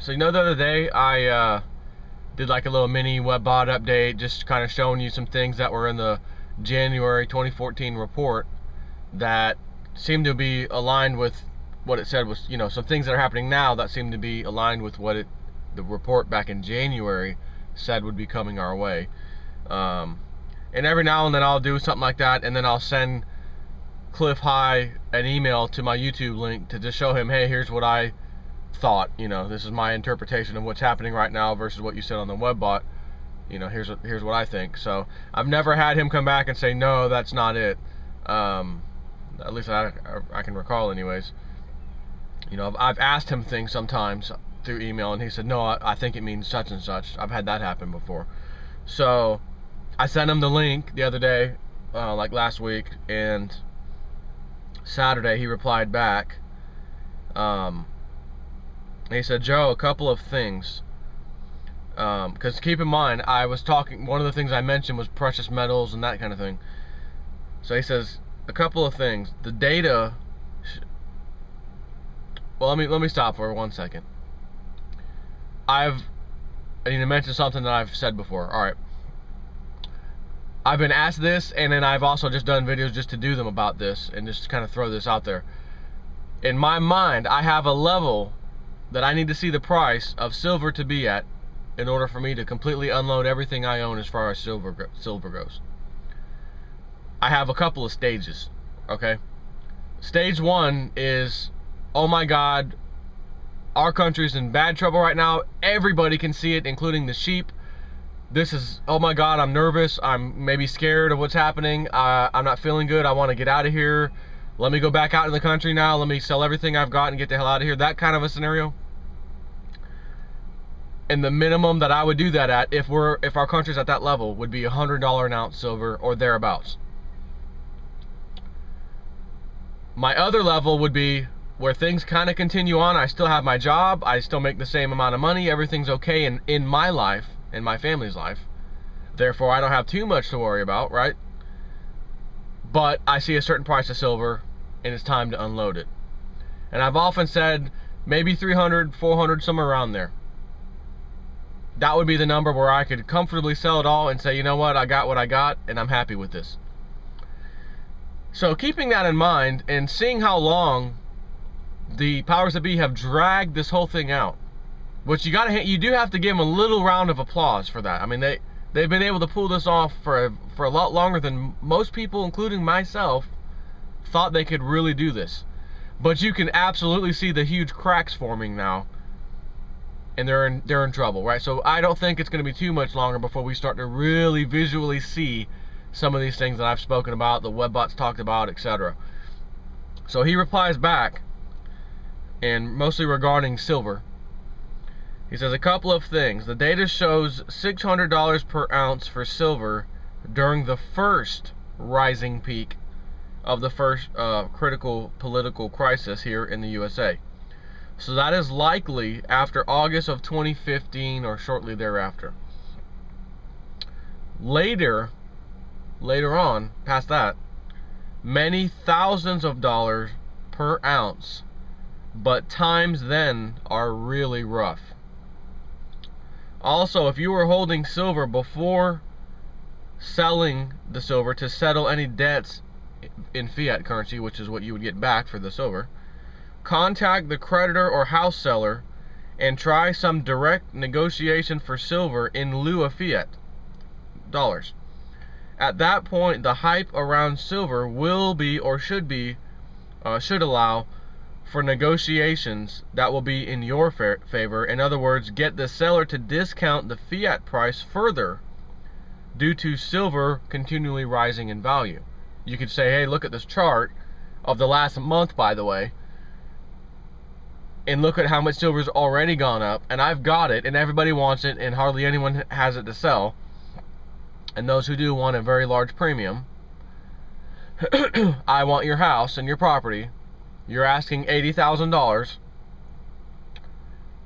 So you know, the other day I did like a little mini WebBot update, just kind of showing you some things that were in the January 2014 report that seemed to be aligned with what it said was, you know, some things that are happening now that seem to be aligned with what the report back in January said would be coming our way. And every now and then I'll do something like that, and then I'll send Cliff High an email to my YouTube link to just show him, hey, here's what I thought, you know, this is my interpretation of what's happening right now versus what you said on the WebBot. You know, here's what I think. So I've never had him come back and say, no, that's not it. At least I can recall anyways. You know, I've asked him things sometimes through email, and he said, no, I think it means such and such. I've had that happen before. So I sent him the link the other day, like last week, and Saturday he replied back. He said, Joe, a couple of things. Because keep in mind, I was talking, one of the things I mentioned was precious metals and that kind of thing. So he says, a couple of things. The data, well, let me stop for 1 second. I need to mention something that I've said before. Alright. I've been asked this, and then I've also just done videos just to do them about this, and just kind of throw this out there. In my mind, I have a level that I need to see the price of silver to be at in order for me to completely unload everything I own as far as silver goes. I have a couple of stages, okay? Stage one is, oh my God, our country's in bad trouble right now. Everybody can see it, including the sheep. This is, oh my God, I'm nervous. I'm maybe scared of what's happening. I'm not feeling good. I want to get out of here. Let me go back out in the country now. Let me sell everything I've got and get the hell out of here. That kind of a scenario. And the minimum that I would do that at, if our country's at that level, would be $100 an ounce silver or thereabouts. My other level would be where things kind of continue on. I still have my job. I still make the same amount of money. Everything's okay in my life, in my family's life. Therefore, I don't have too much to worry about, right? But I see a certain price of silver, and it's time to unload it. And I've often said maybe 300, 400, somewhere around there. That would be the number where I could comfortably sell it all and say, you know what I got, and I'm happy with this. So keeping that in mind and seeing how long the powers that be have dragged this whole thing out, which you do have to give them a little round of applause for that. I mean, they've been able to pull this off for a lot longer than most people, including myself, thought they could really do this. But you can absolutely see the huge cracks forming now, and they're in trouble, right? So I don't think it's going to be too much longer before we start to really visually see some of these things that I've spoken about, the WebBot's talked about, etc. So he replies back, and mostly regarding silver. He says a couple of things. The data shows $600 per ounce for silver during the first rising peak of the first critical political crisis here in the USA. So that is likely after August of 2015 or shortly thereafter. Later on, past that, many thousands of dollars per ounce, but times then are really rough. Also, if you were holding silver before selling the silver to settle any debts in fiat currency, which is what you would get back for the silver, contact the creditor or house seller and try some direct negotiation for silver in lieu of fiat dollars. At that point, the hype around silver will be, or should allow for negotiations that will be in your favor. In other words, get the seller to discount the fiat price further due to silver continually rising in value. You could say, hey, look at this chart of the last month, by the way, and look at how much silver's already gone up, and I've got it, and everybody wants it, and hardly anyone has it to sell. And those who do want a very large premium. I want your house and your property. You're asking $80,000.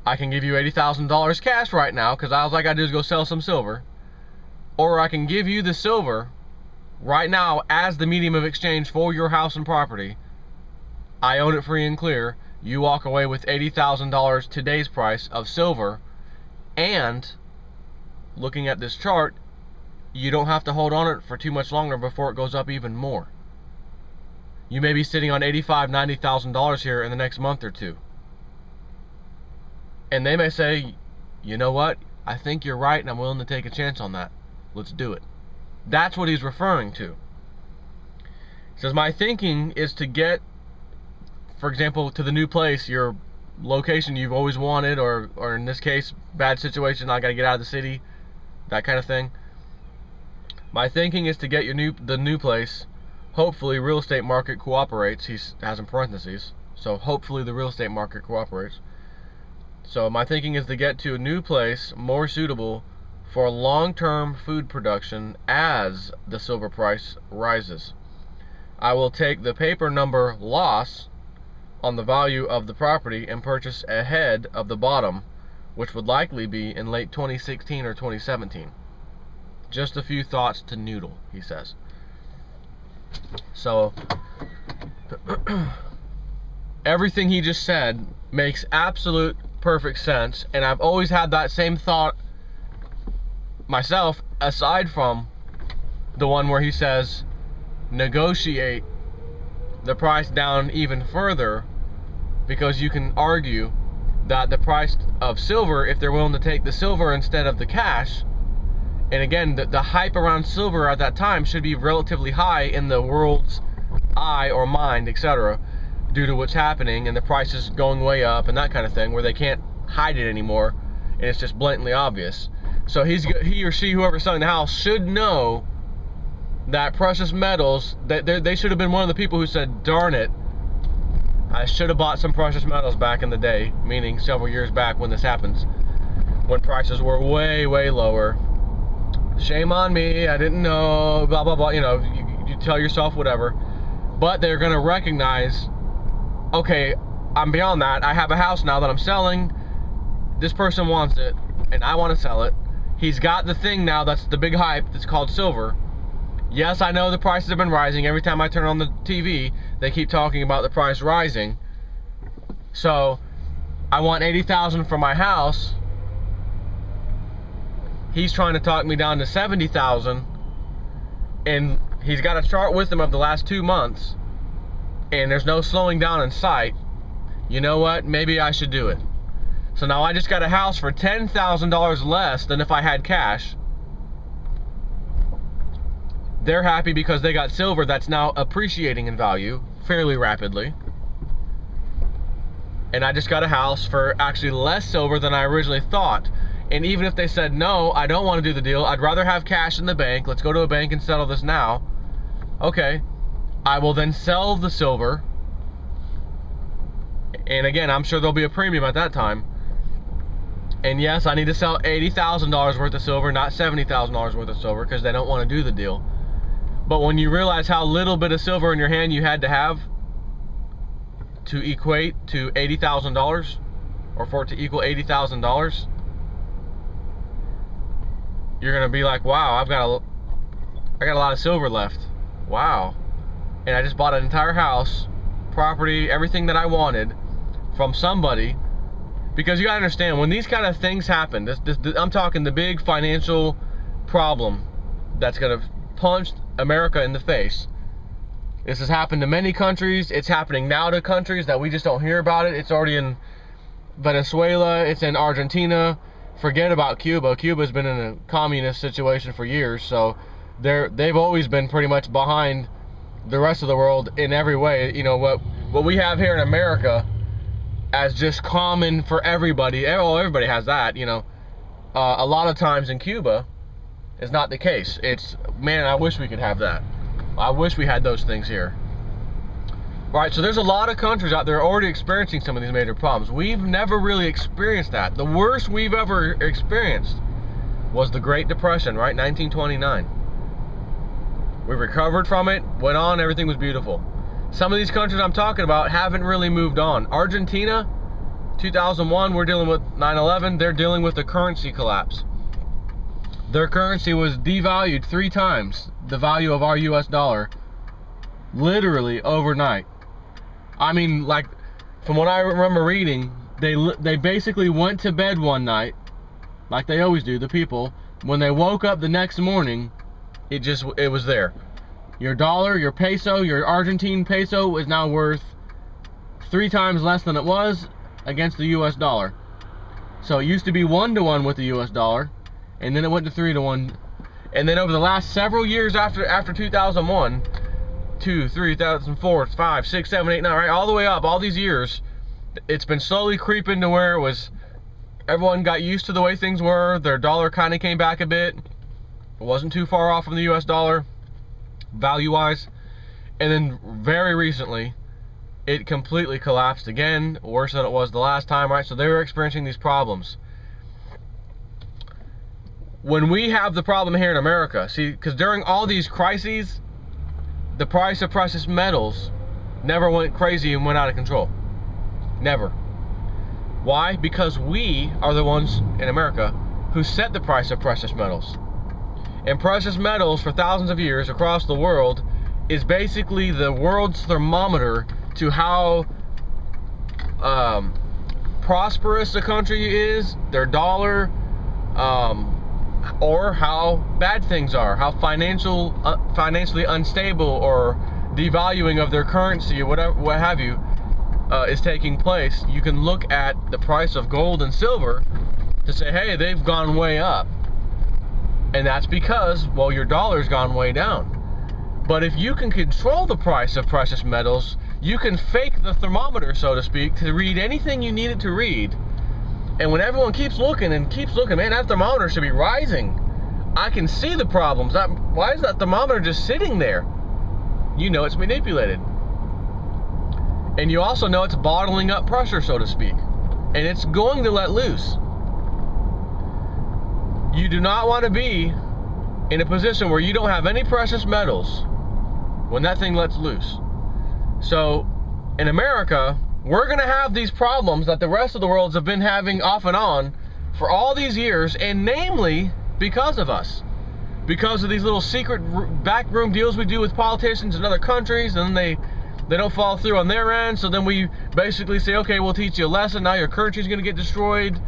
I can give you $80,000 cash right now, because all I gotta do is go sell some silver. Or I can give you the silver right now as the medium of exchange for your house and property. I own it free and clear, you walk away with $80,000 today's price of silver, and looking at this chart, you don't have to hold on it for too much longer before it goes up even more. You may be sitting on $85,000, $90,000 here in the next month or two. And they may say, you know what, I think you're right and I'm willing to take a chance on that. Let's do it. That's what he's referring to. He says, my thinking is to get, for example, to the new place, your location you've always wanted, or in this case, bad situation, I gotta get out of the city, that kind of thing. My thinking is to get the new place. Hopefully real estate market cooperates. He has in parentheses. So hopefully the real estate market cooperates. So my thinking is to get to a new place more suitable for long-term food production as the silver price rises. I will take the paper number loss on the value of the property and purchase ahead of the bottom, which would likely be in late 2016 or 2017. Just a few thoughts to noodle, he says. So everything he just said makes absolute perfect sense, and I've always had that same thought myself, aside from the one where he says negotiate the price down even further, because you can argue that the price of silver, if they're willing to take the silver instead of the cash, and again, the hype around silver at that time should be relatively high in the world's eye or mind, etc., due to what's happening and the prices going way up and that kind of thing, where they can't hide it anymore and it's just blatantly obvious. So he or she, whoever's selling the house, should know that precious metals, they should have been one of the people who said, darn it, I should have bought some precious metals back in the day, meaning several years back when this happens, when prices were way, way lower. Shame on me, I didn't know, blah, blah, blah, you know, you tell yourself whatever. But they're gonna recognize, okay, I'm beyond that. I have a house now that I'm selling. This person wants it, and I want to sell it. He's got the thing now that's the big hype that's called silver. Yes, I know the prices have been rising. Every time I turn on the TV, they keep talking about the price rising. So, I want $80,000 for my house. He's trying to talk me down to $70,000, and he's got a chart with him of the last 2 months, and there's no slowing down in sight. You know what? Maybe I should do it. So now I just got a house for $10,000 less than if I had cash. They're happy because they got silver that's now appreciating in value fairly rapidly. And I just got a house for actually less silver than I originally thought. And even if they said, no, I don't want to do the deal, I'd rather have cash in the bank, let's go to a bank and settle this now. Okay, I will then sell the silver. And again, I'm sure there'll be a premium at that time. And yes, I need to sell $80,000 worth of silver, not $70,000 worth of silver, because they don't want to do the deal. But when you realize how little bit of silver in your hand you had to have to equate to $80,000, or for it to equal $80,000, you're gonna be like, wow, I got a lot of silver left. Wow. And I just bought an entire house, property, everything that I wanted from somebody. Because you gotta understand, when these kind of things happen, I'm talking the big financial problem that's gonna punch America in the face. This has happened to many countries. It's happening now to countries that we just don't hear about it. It's already in Venezuela, it's in Argentina. Forget about Cuba. Cuba's been in a communist situation for years, so they've always been pretty much behind the rest of the world in every way. You know, what we have here in America as just common for everybody, well, everybody has that, you know, a lot of times in Cuba is not the case. It's, man, I wish we could have that. I wish we had those things here. Right, so there's a lot of countries out there already experiencing some of these major problems. We've never really experienced that. The worst we've ever experienced was the Great Depression, right? 1929. We recovered from it, went on, everything was beautiful. Some of these countries I'm talking about haven't really moved on. Argentina, 2001, we're dealing with 9/11. They're dealing with the currency collapse. Their currency was devalued 3 times the value of our US dollar, literally overnight. I mean, like, from what I remember reading, they basically went to bed one night, like they always do, the people. When they woke up the next morning, it was there. Your dollar, your peso, your Argentine peso is now worth 3 times less than it was against the US dollar. So it used to be 1-to-1 with the US dollar, and then it went to 3-to-1. And then over the last several years after 2001, 2, 3, 2004, 5, 6, 7, 8, 9, right, all the way up, all these years, it's been slowly creeping to where it was, everyone got used to the way things were, their dollar kind of came back a bit, it wasn't too far off from the US dollar, value-wise, and then very recently, it completely collapsed again, worse than it was the last time, right? So they were experiencing these problems. When we have the problem here in America, see, because during all these crises, the price of precious metals never went crazy and went out of control. Never. Why? Because we are the ones in America who set the price of precious metals. And precious metals for thousands of years across the world is basically the world's thermometer to how prosperous a country is, their dollar, or how bad things are, how financially unstable or devaluing of their currency or whatever, what have you, is taking place. You can look at the price of gold and silver to say, hey, they've gone way up. And that's because, well, your dollar's gone way down. But if you can control the price of precious metals, you can fake the thermometer, so to speak, to read anything you need it to read. And when everyone keeps looking, man, that thermometer should be rising. I can see the problems. Why is that thermometer just sitting there? You know it's manipulated. And you also know it's bottling up pressure, so to speak. And it's going to let loose. You do not want to be in a position where you don't have any precious metals when that thing lets loose. So, in America, we're going to have these problems that the rest of the world have been having off and on for all these years, and namely because of us. Because of these little secret backroom deals we do with politicians in other countries, and then they don't follow through on their end, so then we basically say, okay, we'll teach you a lesson, now your currency's going to get destroyed.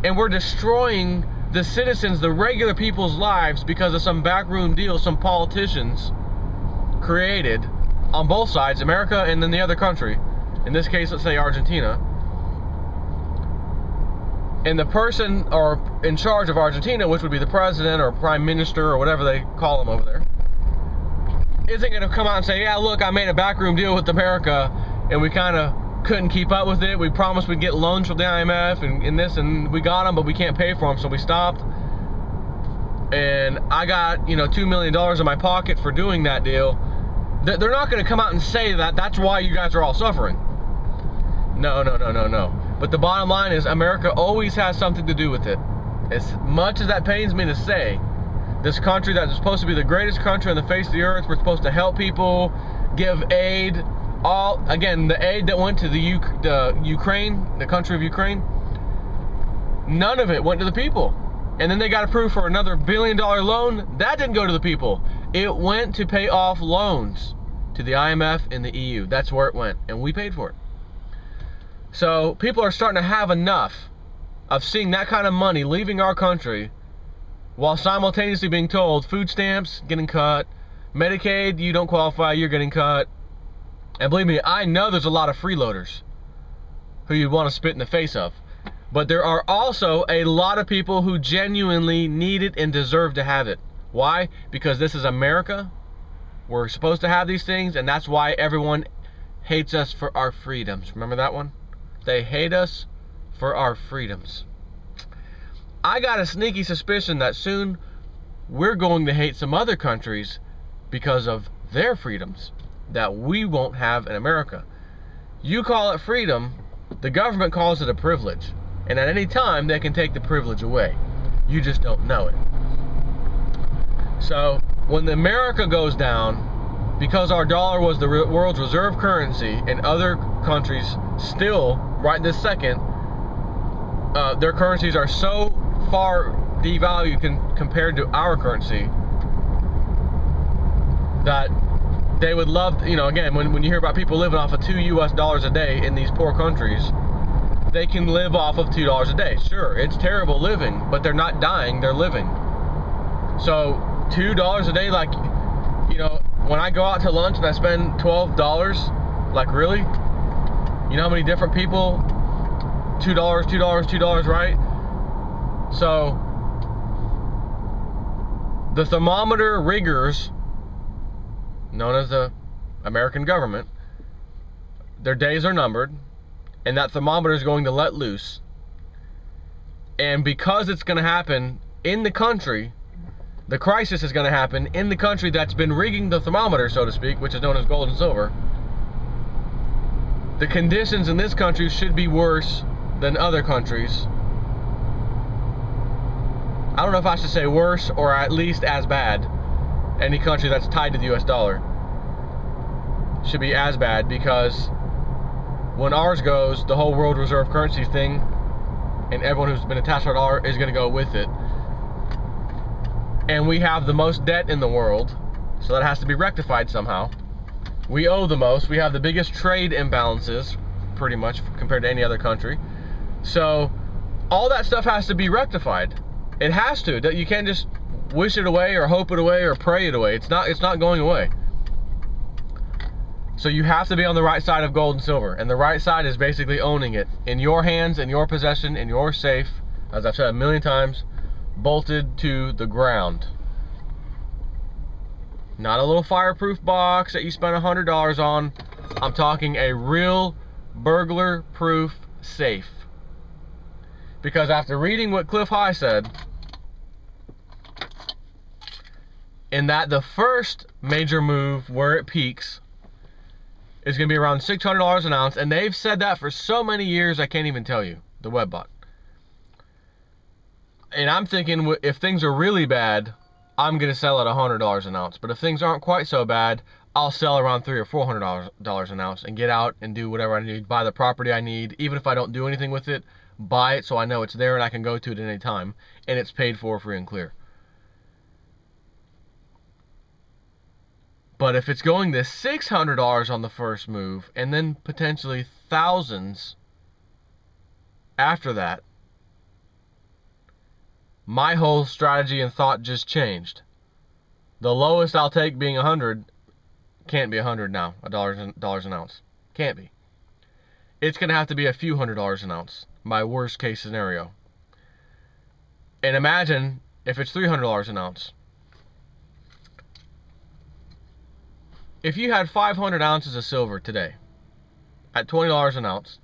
And we're destroying the citizens, the regular people's lives because of some backroom deal some politicians created on both sides, America and then the other country. In this case, let's say Argentina. And the person or in charge of Argentina, which would be the president or prime minister or whatever they call them over there, isn't going to come out and say, yeah, look, I made a backroom deal with America and we kind of couldn't keep up with it. We promised we'd get loans from the IMF and this, and we got them, but we can't pay for them, so we stopped. And I got, $2 million in my pocket for doing that deal. They're not going to come out and say that that's why you guys are all suffering. No. But the bottom line is America always has something to do with it. As much as that pains me to say, this country that is supposed to be the greatest country on the face of the earth, we're supposed to help people, give aid, again, the aid that went to the Ukraine, the country of Ukraine, none of it went to the people. And then they got approved for another $1 billion loan. That didn't go to the people. It went to pay off loans to the IMF and the EU. That's where it went, and we paid for it. So people are starting to have enough of seeing that kind of money leaving our country while simultaneously being told food stamps getting cut, Medicaid, you don't qualify, you're getting cut. And believe me, I know there's a lot of freeloaders who you'd want to spit in the face of. But there are also a lot of people who genuinely need it and deserve to have it. Why? Because this is America. We're supposed to have these things, and that's why everyone hates us for our freedoms. Remember that one? They hate us for our freedoms. I got a sneaky suspicion that soon we're going to hate some other countries because of their freedoms that we won't have in America. You call it freedom, the government calls it a privilege. And at any time, they can take the privilege away. You just don't know it. So, when America goes down, because our dollar was the world's reserve currency, and other countries still, right this second, their currencies are so far devalued compared to our currency that they would love, you know, again, when you hear about people living off of $2 a day in these poor countries, they can live off of $2 a day. Sure, it's terrible living, but they're not dying, they're living. So $2 a day, like, you know, when I go out to lunch and I spend $12, like, really? You know how many different people? $2, $2, right? So the thermometer riggers, known as the American government, their days are numbered, and that thermometer is going to let loose. And because it's going to happen in the country, the crisis is going to happen in the country that's been rigging the thermometer, so to speak, which is known as gold and silver. The conditions in this country should be worse than other countries. I don't know if I should say worse or at least as bad. Any country that's tied to the US dollar should be as bad, because when ours goes, the whole world reserve currency thing and everyone who's been attached to our dollar is going to go with it. And we have the most debt in the world, so that has to be rectified somehow. We owe the most. We have the biggest trade imbalances, pretty much, compared to any other country. So all that stuff has to be rectified. It has to. You can't just wish it away or hope it away or pray it away. It's not going away. So you have to be on the right side of gold and silver, and the right side is basically owning it in your hands, in your possession, in your safe, as I've said a million times, bolted to the ground. Not a little fireproof box that you spent $100 on. I'm talking a real burglar-proof safe. Because after reading what Cliff High said, in that the first major move where it peaks is going to be around $600 an ounce, and they've said that for so many years I can't even tell you, the web bot. And I'm thinking, if things are really bad, I'm going to sell at $100 an ounce. But if things aren't quite so bad, I'll sell around $300 or $400 an ounce and get out and do whatever I need, buy the property I need. Even if I don't do anything with it, buy it so I know it's there and I can go to it at any time, and it's paid for free and clear. But if it's going to $600 on the first move, and then potentially thousands after that, my whole strategy and thought just changed. The lowest I'll take being 100 can't be 100 now, $1 an ounce. Can't be. It's going to have to be a few $100s an ounce, my worst case scenario. And imagine if it's $300 an ounce. If you had 500 ounces of silver today at $20 an ounce,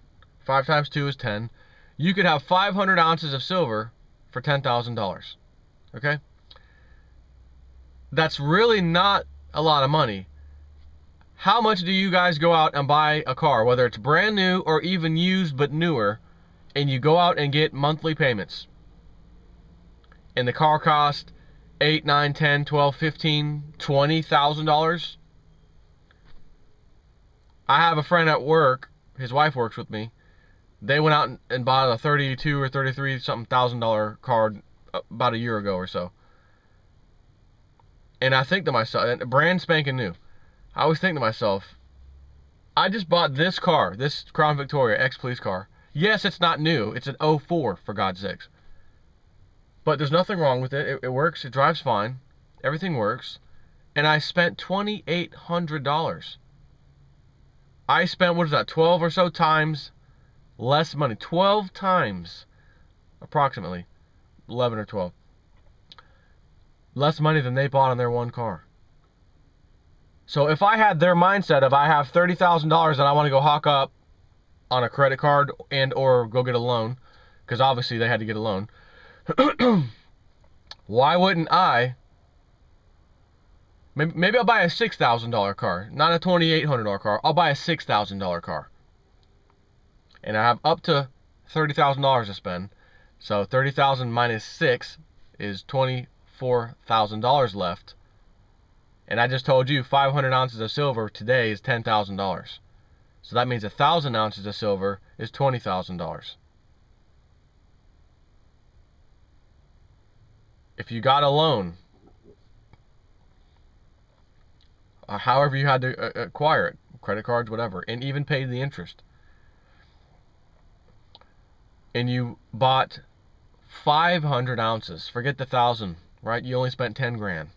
5 times 2 is 10, you could have 500 ounces of silver for $10,000. Okay? That's really not a lot of money. How much do you guys go out and buy a car, whether it's brand new or even used but newer, and you go out and get monthly payments? And the car cost $8, $9, $10, $12, $15, $20,000? I have a friend at work, his wife works with me. They went out and bought a 32 or 33 something $1,000 car about a year ago or so. And I think to myself, brand spanking new, I always think to myself, I just bought this car, this Crown Victoria ex-police car. Yes, it's not new. It's an 04, for God's sakes. But there's nothing wrong with it. It works. It drives fine. Everything works. And I spent $2,800. I spent, what is that, 12 or so times less money. 12 times, approximately, 11 or 12. Less money than they bought on their one car. So if I had their mindset of I have $30,000 that I want to go hawk up on a credit card and or go get a loan, because obviously they had to get a loan, why wouldn't I? Maybe I'll buy a $6,000 car, not a $2,800 car. I'll buy a $6,000 car. And I have up to $30,000 to spend. So $30,000 minus 6 is $24,000 left. And I just told you 500 ounces of silver today is $10,000. So that means 1,000 ounces of silver is $20,000. If you got a loan, however you had to acquire it, credit cards, whatever, and even paid the interest. And you bought 500 ounces. Forget the 1,000, right? You only spent 10 grand.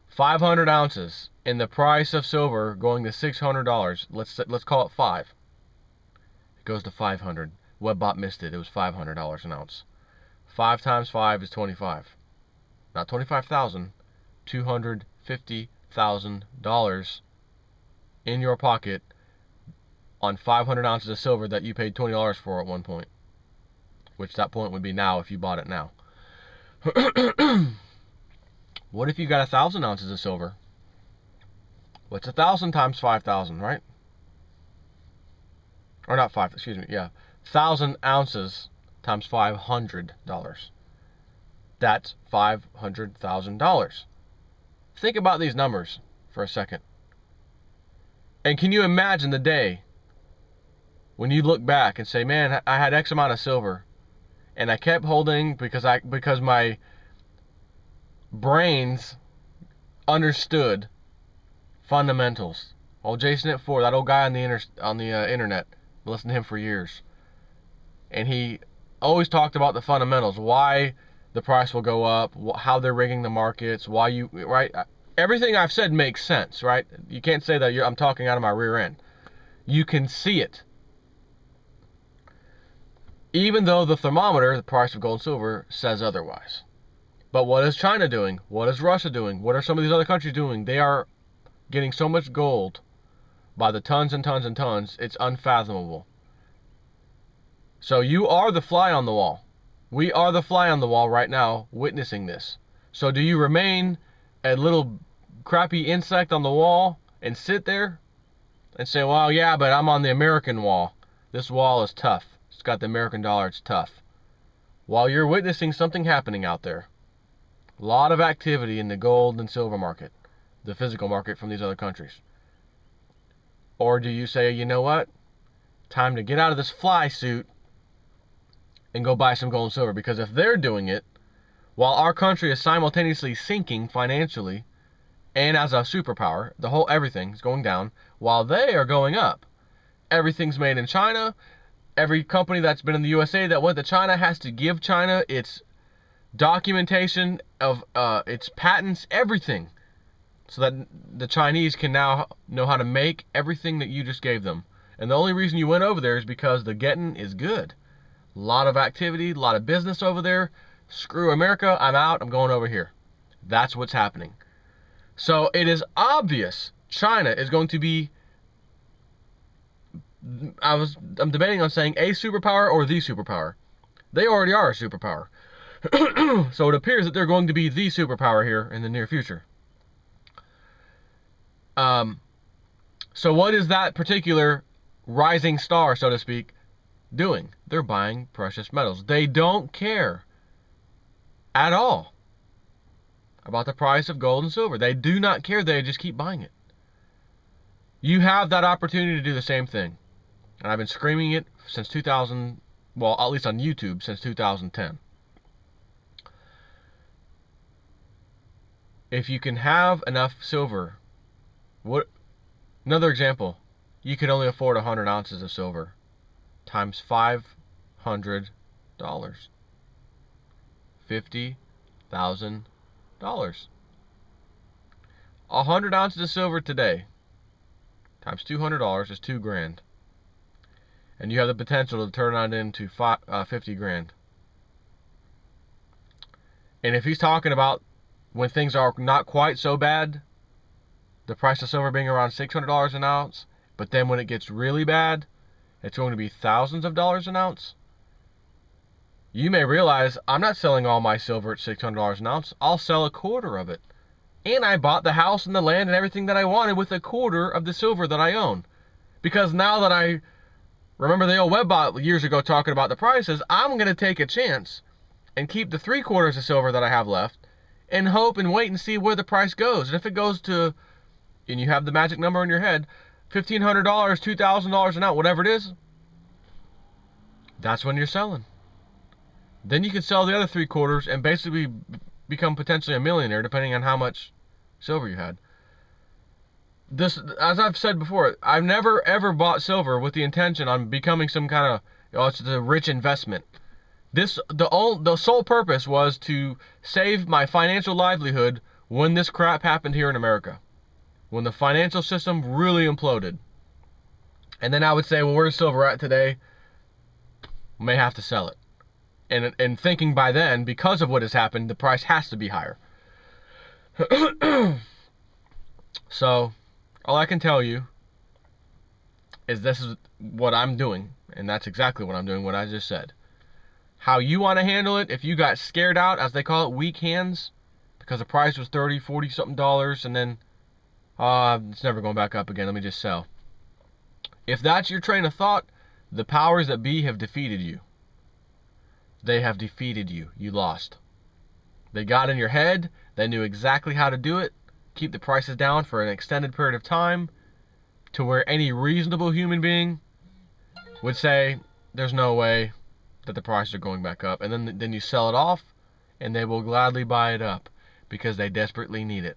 500 ounces, and the price of silver going to $600. Let's call it 5. It goes to 500. Webbot missed it. It was $500 an ounce. 5 times 5 is 25. Not 25,000. $250,000 in your pocket on 500 ounces of silver that you paid $20 for at one point, which that point would be now if you bought it now. What if you got 1,000 ounces of silver? What's 1,000 times 5,000, right? Or not 5, excuse me, yeah. 1,000 ounces times $500. That's $500,000. Think about these numbers for a second. And can you imagine the day when you look back and say, man, I had X amount of silver and I kept holding because my brains understood fundamentals. Old Jason at 4, that old guy on the internet, I listened to him for years, and he always talked about the fundamentals, why the price will go up, how they're rigging the markets, why you, right? Everything I've said makes sense, right? You can't say that I'm talking out of my rear end. You can see it. Even though the thermometer, the price of gold and silver, says otherwise. But what is China doing? What is Russia doing? What are some of these other countries doing? They are getting so much gold by the tons and tons and tons, it's unfathomable. So you are the fly on the wall. We are the fly on the wall right now witnessing this. So do you remain a little crappy insect on the wall and sit there and say, well, yeah, but I'm on the American wall. This wall is tough. It's got the American dollar. It's tough. While you're witnessing something happening out there. A lot of activity in the gold and silver market, the physical market from these other countries. Or do you say, you know what? Time to get out of this fly suit and go buy some gold and silver? Because if they're doing it, while our country is simultaneously sinking financially and as a superpower, everything is going down, while they are going up. Everything's made in China. Every company that's been in the USA that went to China has to give China its documentation of its patents, everything, so that the Chinese can now know how to make everything that you just gave them. And the only reason you went over there is because the getting is good. A lot of activity, a lot of business over there. Screw America, I'm out, I'm going over here. That's what's happening. So it is obvious China is going to be, I'm debating on saying a superpower or the superpower. They already are a superpower. So it appears that they're going to be the superpower here in the near future. So what is that particular rising star, so to speak, doing? They're buying precious metals. They don't care at all about the price of gold and silver. They do not care. They just keep buying it. You have that opportunity to do the same thing. And I've been screaming it since 2000, well, at least on YouTube, since 2010. If you can have enough silver, another example, you can only afford 100 ounces of silver times $500. $50,000. 100 ounces of silver today times $200 is $2 grand. And you have the potential to turn that into 50 grand. And if he's talking about when things are not quite so bad, the price of silver being around $600 an ounce, but then when it gets really bad, it's going to be thousands of dollars an ounce. You may realize I'm not selling all my silver at $600 an ounce. I'll sell a quarter of it. And I bought the house and the land and everything that I wanted with a quarter of the silver that I own. Because now that I remember the old Webbot years ago talking about the prices, I'm going to take a chance and keep the 3/4 of silver that I have left and hope and wait and see where the price goes. And if it goes to, and you have the magic number in your head, $1,500, $2,000 an ounce, whatever it is, that's when you're selling. Then you can sell the other 3/4 and basically become potentially a millionaire depending on how much silver you had. this, as I've said before, I've never ever bought silver with the intention on becoming some kind of, it's a rich investment. The sole purpose was to save my financial livelihood when this crap happened here in America, when the financial system really imploded. And then I would say, well, where's silver at today? May have to sell it. And thinking by then, because of what has happened, the price has to be higher. So, all I can tell you is this is what I'm doing. And that's exactly what I'm doing, what I just said. How you want to handle it, if you got scared out, as they call it, weak hands, because the price was $30, $40 something dollars, and then it's never going back up again, let me just sell. If that's your train of thought, the powers that be have defeated you. They have defeated you. You lost. They got in your head. They knew exactly how to do it. Keep the prices down for an extended period of time, to where any reasonable human being would say, there's no way that the prices are going back up. And then you sell it off, and they will gladly buy it up because they desperately need it.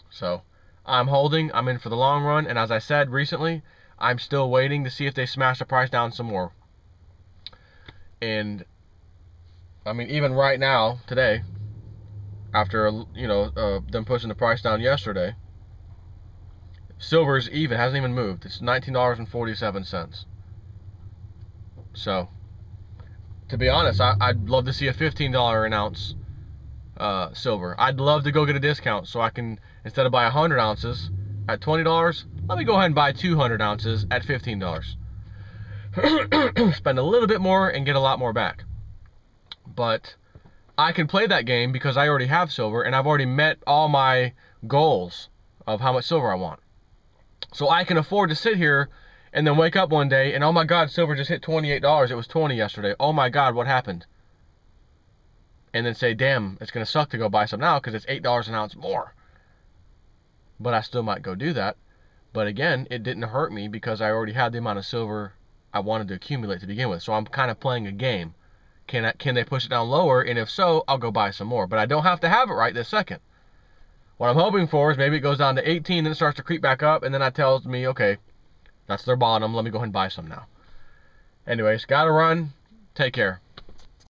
So I'm holding. I'm in for the long run. And as I said recently, I'm still waiting to see if they smash the price down some more. And I mean, even right now, today, after them pushing the price down yesterday, silver's even, hasn't even moved. It's $19.47. So, to be honest, I'd love to see a $15 an ounce silver. I'd love to go get a discount so I can, instead of buy 100 ounces at $20, let me go ahead and buy 200 ounces at $15. Spend a little bit more and get a lot more back. But I can play that game because I already have silver, and I've already met all my goals of how much silver I want. So I can afford to sit here and then wake up one day and, oh my God, silver just hit $28. It was $20 yesterday. Oh my God, what happened? And then say, damn, it's going to suck to go buy some now because it's $8 an ounce more. But I still might go do that. But again, it didn't hurt me because I already had the amount of silver I wanted to accumulate to begin with. So I'm kind of playing a game. Can they push it down lower? And if so, I'll go buy some more. But I don't have to have it right this second. What I'm hoping for is maybe it goes down to 18, then it starts to creep back up, and then that tells me, okay, that's their bottom. Let me go ahead and buy some now. Anyways, gotta run. Take care.